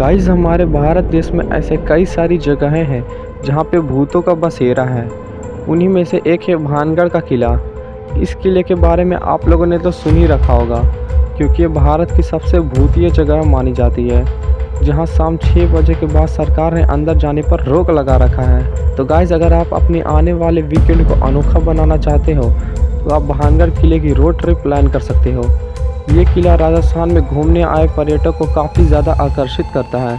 Guys हमारे भारत देश में ऐसे कई सारी जगहें हैं जहाँ पे भूतों का बसेरा है। उन्हीं में से एक है भानगढ़ का किला। इस किले के बारे में आप लोगों ने तो सुन ही रखा होगा, क्योंकि ये भारत की सबसे भूतिया जगह मानी जाती है, जहाँ शाम 6 बजे के बाद सरकार ने अंदर जाने पर रोक लगा रखा है। तो गाइस अगर आप अपने आने वाले वीकेंड को अनोखा बनाना चाहते हो तो आप भानगढ़ किले की रोड ट्रिप प्लान कर सकते हो। ये किला राजस्थान में घूमने आए पर्यटक को काफ़ी ज़्यादा आकर्षित करता है।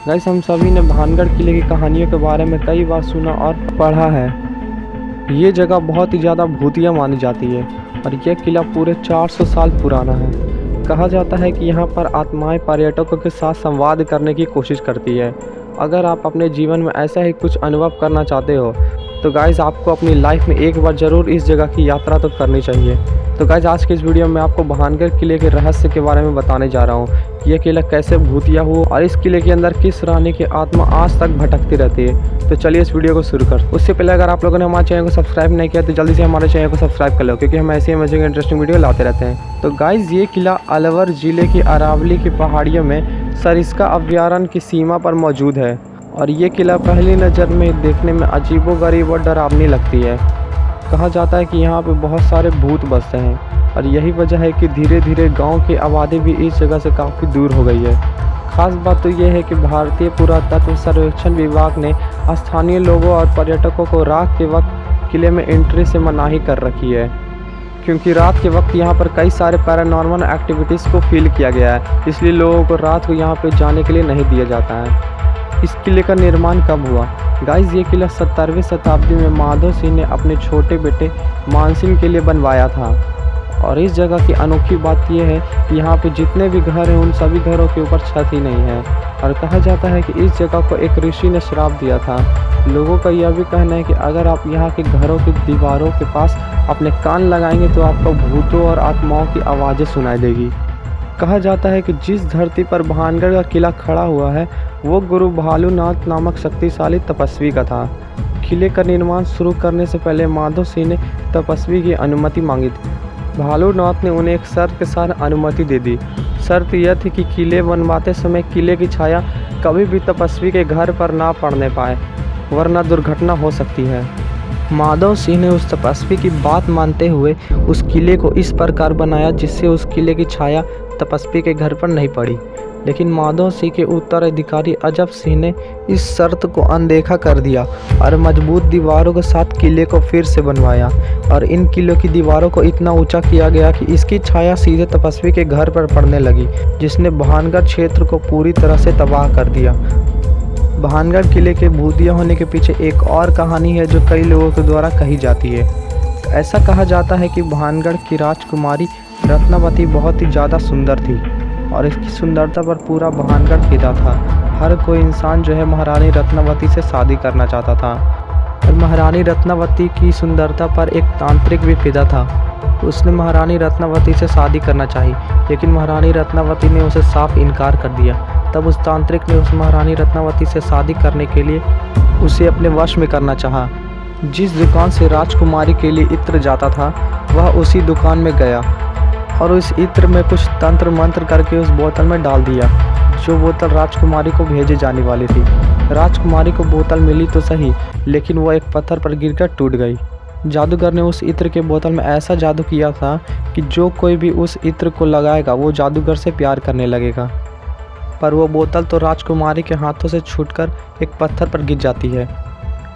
गाइस हम सभी ने भानगढ़ किले की कहानियों के बारे में कई बार सुना और पढ़ा है। ये जगह बहुत ही ज़्यादा भूतिया मानी जाती है और यह किला पूरे 400 साल पुराना है। कहा जाता है कि यहाँ पर आत्माएं पर्यटकों के साथ संवाद करने की कोशिश करती है। अगर आप अपने जीवन में ऐसा ही कुछ अनुभव करना चाहते हो तो गाइस आपको अपनी लाइफ में एक बार ज़रूर इस जगह की यात्रा तो करनी चाहिए। तो गाइस आज के इस वीडियो में आपको भानगढ़ किले के रहस्य के बारे में बताने जा रहा हूँ कि यह किला कैसे भूतिया हुआ और इस किले के अंदर किस रानी की आत्मा आज तक भटकती रहती है। तो चलिए इस वीडियो को शुरू कर। उससे पहले अगर आप लोगों ने हमारे चैनल को सब्सक्राइब नहीं किया तो जल्दी से हमारे चैनल को सब्सक्राइब कर लो, क्योंकि हम ऐसे अमेजिंग इंटरेस्टिंग वीडियो लाते रहते हैं। तो गाइस ये किला अलवर जिले की अरावली की पहाड़ियों में सरिस्का अभयारण्य की सीमा पर मौजूद है और ये किला पहली नज़र में देखने में अजीबोगरीब और डरावनी लगती है। कहा जाता है कि यहाँ पे बहुत सारे भूत बसते हैं और यही वजह है कि धीरे धीरे गांव की आबादी भी इस जगह से काफ़ी दूर हो गई है। खास बात तो यह है कि भारतीय पुरातत्व सर्वेक्षण विभाग ने स्थानीय लोगों और पर्यटकों को रात के वक्त किले में एंट्री से मनाही कर रखी है, क्योंकि रात के वक्त यहाँ पर कई सारे पैरानॉर्मल एक्टिविटीज़ को फील किया गया है, इसलिए लोगों को रात को यहाँ पर जाने के लिए नहीं दिया जाता है। इस किले का निर्माण कब हुआ? गाइस ये किला 17वीं शताब्दी में माधव सिंह ने अपने छोटे बेटे मानसिंह के लिए बनवाया था। और इस जगह की अनोखी बात यह है कि यहाँ पे जितने भी घर हैं उन सभी घरों के ऊपर छत ही नहीं है। और कहा जाता है कि इस जगह को एक ऋषि ने श्राप दिया था। लोगों का यह भी कहना है कि अगर आप यहाँ के घरों की दीवारों के पास अपने कान लगाएंगे तो आपको भूतों और आत्माओं की आवाज़ें सुनाई देगी। कहा जाता है कि जिस धरती पर भानगढ़ का किला खड़ा हुआ है वो गुरु भालूनाथ नामक शक्तिशाली तपस्वी का था। किले का निर्माण शुरू करने से पहले माधव सिंह ने तपस्वी की अनुमति मांगी थी। भालूनाथ ने उन्हें एक शर्त के साथ अनुमति दे दी। शर्त यह थी कि किले बनवाते समय किले की छाया कभी भी तपस्वी के घर पर ना पड़ने पाए, वरना दुर्घटना हो सकती है। माधव सिंह ने उस तपस्वी की बात मानते हुए उस किले को इस प्रकार बनाया जिससे उस किले की छाया तपस्वी के घर पर नहीं पड़ी। लेकिन माधव सिंह के उत्तराधिकारी अजब सिंह ने इस शर्त को अनदेखा कर दिया और मजबूत दीवारों के साथ किले को फिर से बनवाया। और इन किलों की दीवारों को इतना ऊंचा किया गया कि इसकी छाया सीधे तपस्वी के घर पर पड़ने लगी, जिसने भानगढ़ क्षेत्र को पूरी तरह से तबाह कर दिया। भानगढ़ किले के भूतिया होने के पीछे एक और कहानी है जो कई लोगों के द्वारा कही जाती है। ऐसा कहा जाता है कि भानगढ़ की राजकुमारी रत्नावती बहुत ही ज़्यादा सुंदर थी और इसकी सुंदरता पर पूरा भानगढ़ फिदा था। हर कोई इंसान जो है महारानी रत्नावती से शादी करना चाहता था और महारानी रत्नावती की सुंदरता पर एक तांत्रिक भी फिदा था। उसने महारानी रत्नावती से शादी करना चाही, लेकिन महारानी रत्नावती ने उसे साफ इनकार कर दिया। तब उस तांत्रिक ने उस महारानी रत्नावती से शादी करने के लिए उसे अपने वश में करना चाहा। जिस दुकान से राजकुमारी के लिए इत्र जाता था वह उसी दुकान में गया और उस इत्र में कुछ तंत्र मंत्र करके उस बोतल में डाल दिया, जो बोतल राजकुमारी को भेजे जाने वाली थी। राजकुमारी को बोतल मिली तो सही, लेकिन वह एक पत्थर पर गिरकर टूट गई। जादूगर ने उस इत्र के बोतल में ऐसा जादू किया था कि जो कोई भी उस इत्र को लगाएगा वो जादूगर से प्यार करने लगेगा। पर वो बोतल तो राजकुमारी के हाथों से छूटकर एक पत्थर पर गिर जाती है,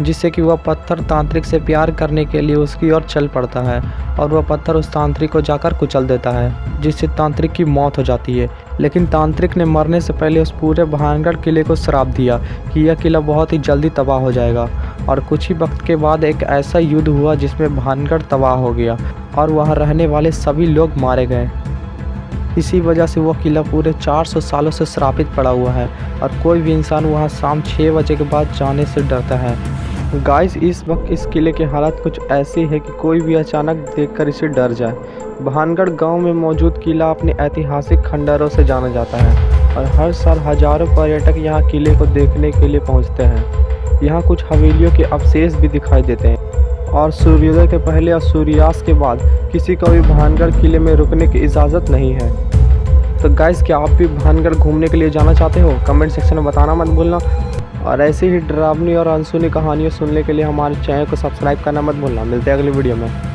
जिससे कि वह पत्थर तांत्रिक से प्यार करने के लिए उसकी ओर चल पड़ता है और वह पत्थर उस तांत्रिक को जाकर कुचल देता है, जिससे तांत्रिक की मौत हो जाती है। लेकिन तांत्रिक ने मरने से पहले उस पूरे भानगढ़ किले को श्राप दिया कि यह किला बहुत ही जल्दी तबाह हो जाएगा। और कुछ ही वक्त के बाद एक ऐसा युद्ध हुआ जिसमें भानगढ़ तबाह हो गया और वहाँ रहने वाले सभी लोग मारे गए। इसी वजह से वह किला पूरे 400 सालों से श्रापित पड़ा हुआ है और कोई भी इंसान वहाँ शाम 6 बजे के बाद जाने से डरता है। गाइस इस वक्त इस किले की हालत कुछ ऐसी है कि कोई भी अचानक देखकर इसे डर जाए। भानगढ़ गांव में मौजूद किला अपने ऐतिहासिक खंडरों से जाना जाता है और हर साल हजारों पर्यटक यहाँ किले को देखने के लिए पहुँचते हैं। यहाँ कुछ हवेलियों के अवशेष भी दिखाई देते हैं और सूर्योदय के पहले और सूर्यास्त के बाद किसी को भी भानगढ़ किले में रुकने की इजाज़त नहीं है। तो गाइस क्या आप भी भानगढ़ घूमने के लिए जाना चाहते हो? कमेंट सेक्शन में बताना मत भूलना। और ऐसी ही डरावनी और अनसुनी कहानियाँ सुनने के लिए हमारे चैनल को सब्सक्राइब करना मत भूलना। मिलते हैं अगली वीडियो में।